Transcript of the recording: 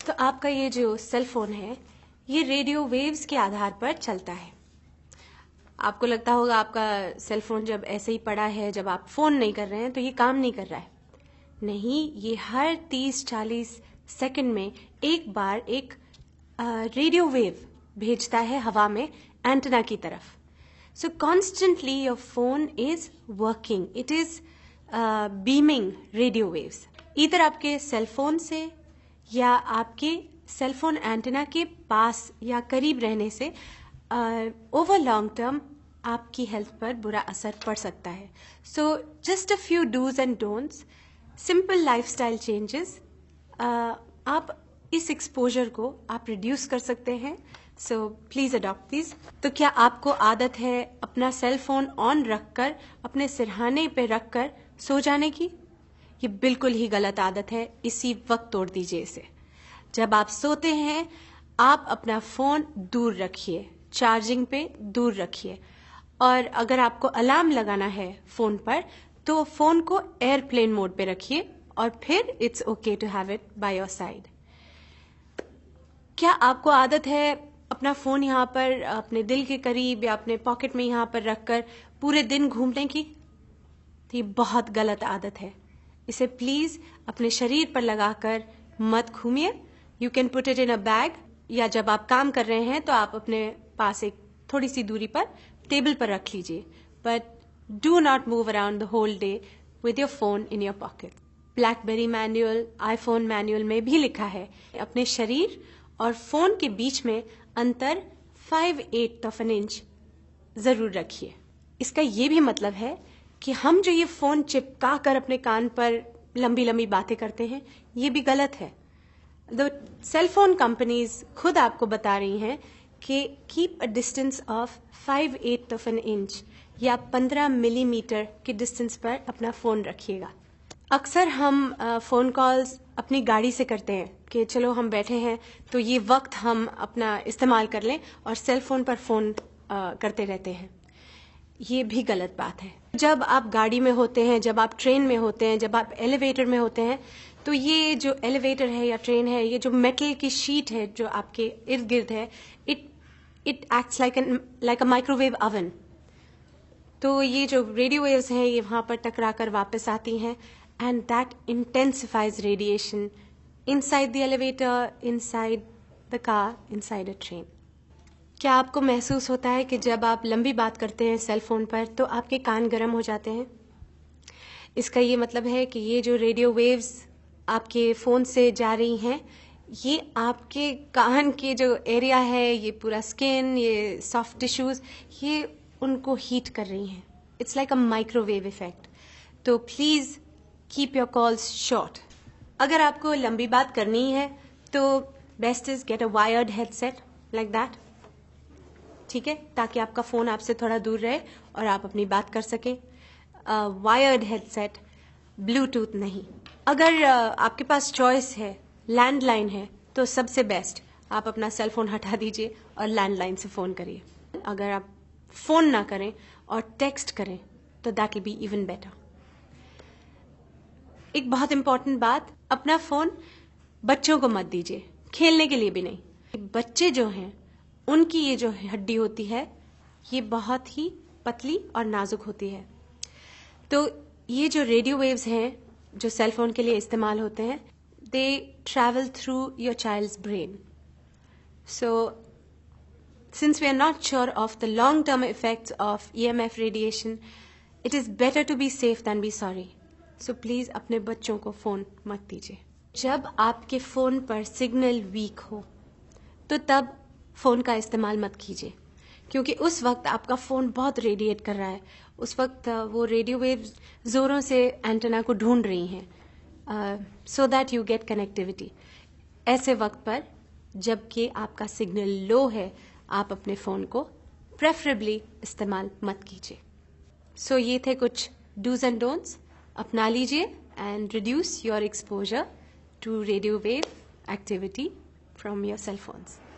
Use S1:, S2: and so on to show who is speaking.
S1: तो आपका ये जो सेल फोन है ये रेडियो वेव्स के आधार पर चलता है। आपको लगता होगा आपका सेल फोन जब ऐसे ही पड़ा है, जब आप फोन नहीं कर रहे हैं तो ये काम नहीं कर रहा है। नहीं, ये हर 30-40 सेकंड में एक बार एक रेडियो वेव भेजता है हवा में एंटेना की तरफ। सो constantly your phone is working, it is beaming radio waves, इधर आपके सेल फोन से या आपके सेल फोन एंटेना के पास या करीब रहने से ओवर लॉन्ग टर्म आपकी हेल्थ पर बुरा असर पड़ सकता है। So just a few dos and don'ts, simple lifestyle changes, आप इस एक्सपोजर को आप रिड्यूस कर सकते हैं। So please adopt this. तो क्या आपको आदत है अपना सेल फोन ऑन रखकर अपने सिरहाने पे रखकर सो जाने की? ये बिल्कुल ही गलत आदत है, इसी वक्त तोड़ दीजिए इसे। जब आप सोते हैं आप अपना फोन दूर रखिए, चार्जिंग पे दूर रखिए, और अगर आपको अलार्म लगाना है फोन पर तो फोन को एयरप्लेन मोड पे रखिए और फिर it's okay to have it by your side. क्या आपको आदत है अपना फोन यहाँ पर अपने दिल के करीब या अपने पॉकेट में यहाँ पर रखकर पूरे दिन घूमने की? तो ये बहुत गलत आदत है, इसे प्लीज अपने शरीर पर लगाकर मत घूमिए। You can put it in a bag, या जब आप काम कर रहे हैं तो आप अपने पास एक थोड़ी सी दूरी पर टेबल पर रख लीजिए, but do not move around the whole day with your phone in your pocket. BlackBerry manual, iPhone manual में भी लिखा है अपने शरीर और फोन के बीच में अंतर 5/8 इंच जरूर रखिए। इसका ये भी मतलब है कि हम जो ये फोन चिपका कर अपने कान पर लंबी लंबी बातें करते हैं ये भी गलत है। द सेल फोन कंपनीज खुद आपको बता रही हैं कि keep a distance of 5/8 inch या 15 मिलीमीटर के डिस्टेंस पर अपना फोन रखिएगा। अक्सर हम फोन कॉल्स अपनी गाड़ी से करते हैं कि चलो हम बैठे हैं तो ये वक्त हम अपना इस्तेमाल कर लें, और सेल फोन पर फोन करते रहते हैं। ये भी गलत बात है। जब आप गाड़ी में होते हैं, जब आप ट्रेन में होते हैं, जब आप एलिवेटर में होते हैं, तो ये जो एलिवेटर है या ट्रेन है, ये जो मेटल की शीट है जो आपके इर्द गिर्द है, it acts like a microwave oven. तो ये जो रेडियो वेव्स हैं ये वहां पर टकराकर वापस आती हैं, and that intensifies radiation inside the elevator, inside the car, inside a train. क्या आपको महसूस होता है कि जब आप लंबी बात करते हैं सेल फोन पर तो आपके कान गर्म हो जाते हैं? इसका ये मतलब है कि ये जो रेडियो वेव्स आपके फोन से जा रही हैं ये आपके कान के जो एरिया है, ये पूरा स्किन, ये सॉफ्ट टिश्यूज, ये उनको हीट कर रही हैं। It's like a microwave effect. तो please keep your calls short. अगर आपको लंबी बात करनी है तो best is get a wired headset like that, ठीक है, ताकि आपका फोन आपसे थोड़ा दूर रहे और आप अपनी बात कर सकें। वायर्ड हेडसेट, ब्लूटूथ नहीं। अगर आपके पास चॉइस है, लैंडलाइन है, तो सबसे बेस्ट आप अपना सेल फोन हटा दीजिए और लैंडलाइन से फोन करिए। अगर आप फोन ना करें और टेक्स्ट करें तो that will be even better. एक बहुत इंपॉर्टेंट बात, अपना फोन बच्चों को मत दीजिए, खेलने के लिए भी नहीं। बच्चे जो हैं उनकी ये जो हड्डी होती है ये बहुत ही पतली और नाजुक होती है। तो ये जो रेडियो वेव्स हैं जो सेल फोन के लिए इस्तेमाल होते हैं, they travel through your child's brain. So since we are not sure of the long term effects of EMF radiation, it is better to be safe than be sorry. So please अपने बच्चों को phone मत दीजिए। जब आपके phone पर signal weak हो तो तब फोन का इस्तेमाल मत कीजिए, क्योंकि उस वक्त आपका फोन बहुत रेडिएट कर रहा है। उस वक्त वो रेडियो वेव जोरों से एंटेना को ढूंढ रही हैं so that you get connectivity. ऐसे वक्त पर जबकि आपका सिग्नल लो है आप अपने फोन को प्रेफरेबली इस्तेमाल मत कीजिए। सो ये थे कुछ डूज एंड डोंट्स, अपना लीजिए and reduce your exposure to radio wave activity from your cell phones.